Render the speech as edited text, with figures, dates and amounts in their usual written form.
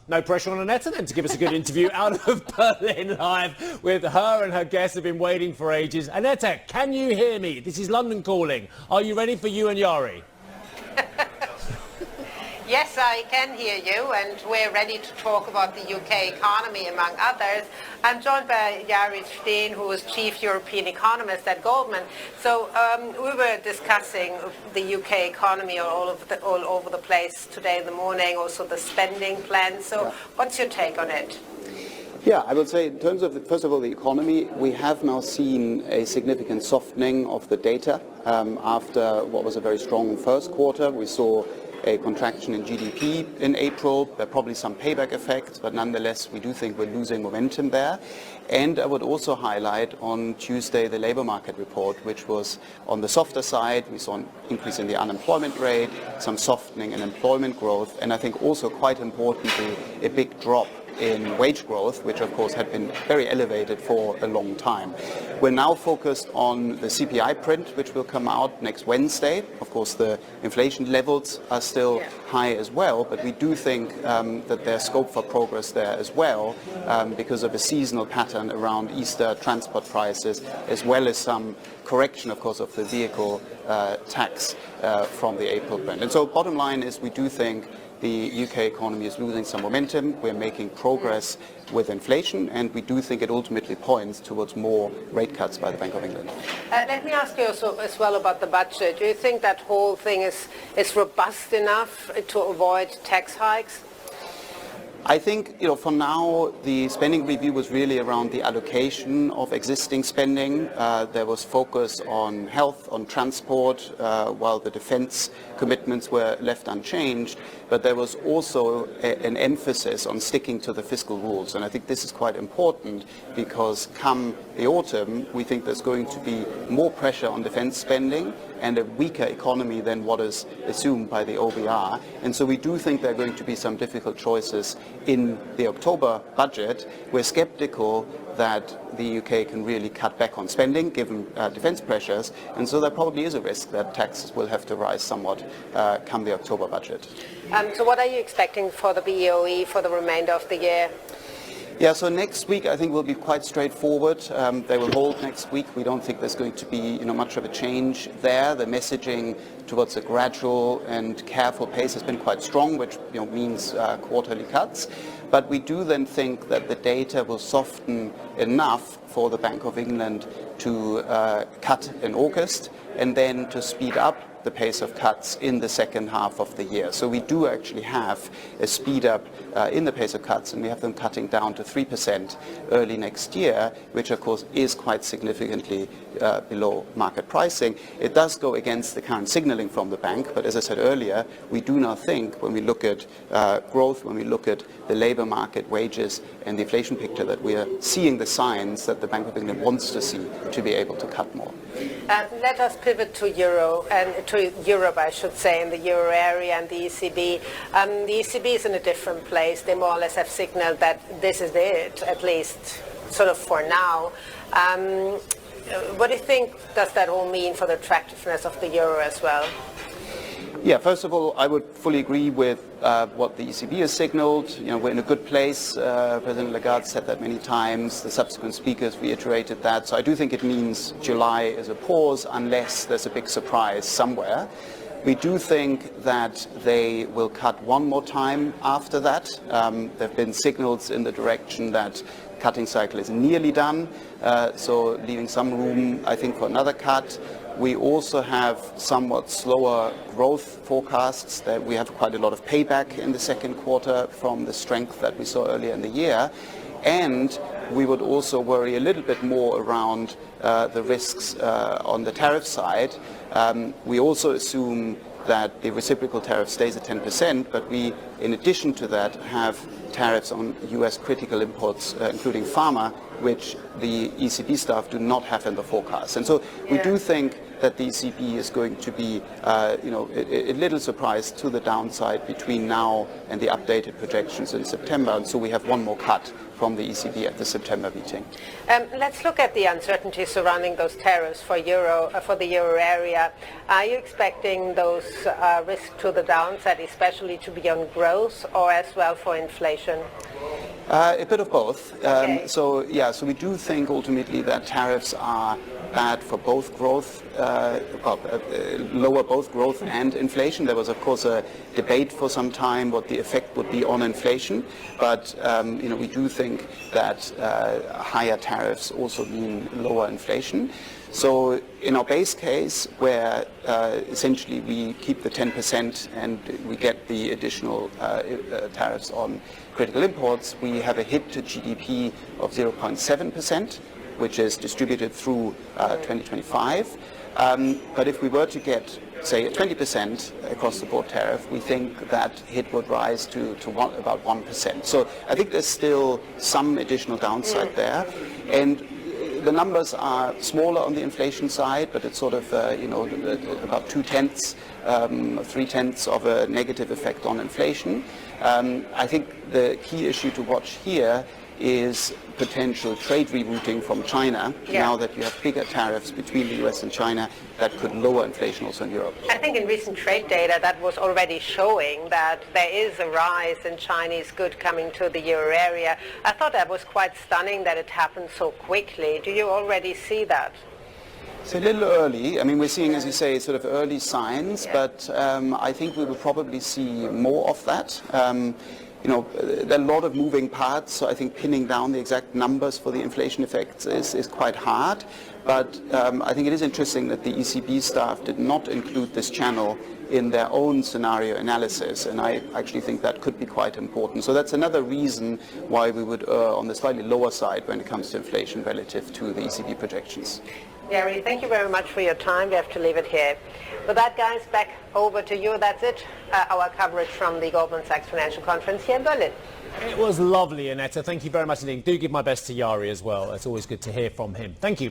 No pressure on Annetta then to give us a good interview out of Berlin Live with her and her guests have been waiting for ages. Annetta, can you hear me? This is London calling. Are you ready for you and Jari? Yes, I can hear you, and we're ready to talk about the UK economy, among others. I'm joined by Jari Stehn, who is Chief European Economist at Goldman. So we were discussing the UK economy all over the place today in the morning, also the spending plan. So what's your take on it? Yeah, I would say in terms of, first of all, the economy, we have now seen a significant softening of the data. After what was a very strong first quarter, we saw a contraction in GDP in April. There are probably some payback effects, but nonetheless, we do think we're losing momentum there. And I would also highlight on Tuesday the labor market report, which was on the softer side. We saw an increase in the unemployment rate, some softening in employment growth, and I think also quite importantly, a big drop in wage growth, which of course had been very elevated for a long time. We're now focused on the CPI print, which will come out next Wednesday. Of course, the inflation levels are still high as well, but we do think that there's scope for progress there as well because of a seasonal pattern around Easter transport prices, as well as some correction, of course, of the vehicle tax from the April print. And so bottom line is we do think the UK economy is losing some momentum. We're making progress with inflation, and we do think it ultimately points towards more rate cuts by the Bank of England. Let me ask you also as well about the budget. Do you think that whole thing is robust enough to avoid tax hikes? I think, for now, the spending review was really around the allocation of existing spending. There was focus on health, on transport, while the defense commitments were left unchanged. But there was also an emphasis on sticking to the fiscal rules. And I think this is quite important because come the autumn, we think there's going to be more pressure on defense spending and a weaker economy than what is assumed by the OBR. And so we do think there are going to be some difficult choices in the October budget. We're skeptical that the UK can really cut back on spending given defense pressures, and so there probably is a risk that taxes will have to rise somewhat come the October budget. So what are you expecting for the BOE for the remainder of the year? Yeah, so next week I think will be quite straightforward. They will hold next week. We don't think there's going to be much of a change there. The messaging towards a gradual and careful pace has been quite strong, which means quarterly cuts. But we do then think that the data will soften enough for the Bank of England to cut in August and then to speed up the pace of cuts in the second half of the year. So we do actually have a speed up in the pace of cuts, and we have them cutting down to 3% early next year, which of course is quite significantly below market pricing. It does go against the current signaling from the bank, but as I said earlier, we do not think when we look at growth, when we look at the labor market, wages and the inflation picture, that we are seeing the signs that the Bank of England wants to see to be able to cut more. Let us pivot to Europe, I should say, in the euro area and the ECB. The ECB is in a different place. They more or less have signaled that this is it, at least sort of for now. What do you think does that all mean for the attractiveness of the euro as well? Yeah, first of all, I would fully agree with what the ECB has signaled. We're in a good place. President Lagarde said that many times. The subsequent speakers reiterated that. So I do think it means July is a pause unless there's a big surprise somewhere. We do think that they will cut one more time after that. There have been signals in the direction that cutting cycle is nearly done, so leaving some room, I think, for another cut. We also have somewhat slower growth forecasts, that we have quite a lot of payback in the second quarter from the strength that we saw earlier in the year. And we would also worry a little bit more around the risks on the tariff side. We also assume that the reciprocal tariff stays at 10%, but we, in addition to that, have tariffs on US critical imports, including pharma, which the ECB staff do not have in the forecast. And so we do think that the ECB is going to be, a little surprised to the downside between now and the updated projections in September. And so we have one more cut from the ECB at the September meeting. Let's look at the uncertainty surrounding those tariffs for the euro area. Are you expecting those risks to the downside, especially to be on growth or as well for inflation? A bit of both. Okay. So we do think ultimately that tariffs are bad for both growth, lower both growth and inflation. There was, of course, a debate for some time what the effect would be on inflation, but we do think that higher tariffs also mean lower inflation. So in our base case, where essentially we keep the 10% and we get the additional tariffs on critical imports, we have a hit to GDP of 0.7%, which is distributed through 2025. But if we were to get, say, a 20% across the board tariff, we think that hit would rise to about 1%. So I think there's still some additional downside there. And the numbers are smaller on the inflation side, but it's sort of, about 3/10 of a negative effect on inflation. I think the key issue to watch here is potential trade rerouting from China, now that you have bigger tariffs between the US and China that could lower inflation also in Europe. I think in recent trade data that was already showing that there is a rise in Chinese goods coming to the euro area. I thought that was quite stunning that it happened so quickly. Do you already see that? It's a little early. I mean, we're seeing, as you say, sort of early signs, but I think we will probably see more of that. There are a lot of moving parts, so I think pinning down the exact numbers for the inflation effects is quite hard. But I think it is interesting that the ECB staff did not include this channel in their own scenario analysis, and I actually think that could be quite important. So that's another reason why we would err on the slightly lower side when it comes to inflation relative to the ECB projections. Jari, thank you very much for your time. We have to leave it here. With that, guys, back over to you. That's it. Our coverage from the Goldman Sachs Financial Conference here in Berlin. It was lovely, Annette. Thank you very much indeed. Do give my best to Jari as well. It's always good to hear from him. Thank you.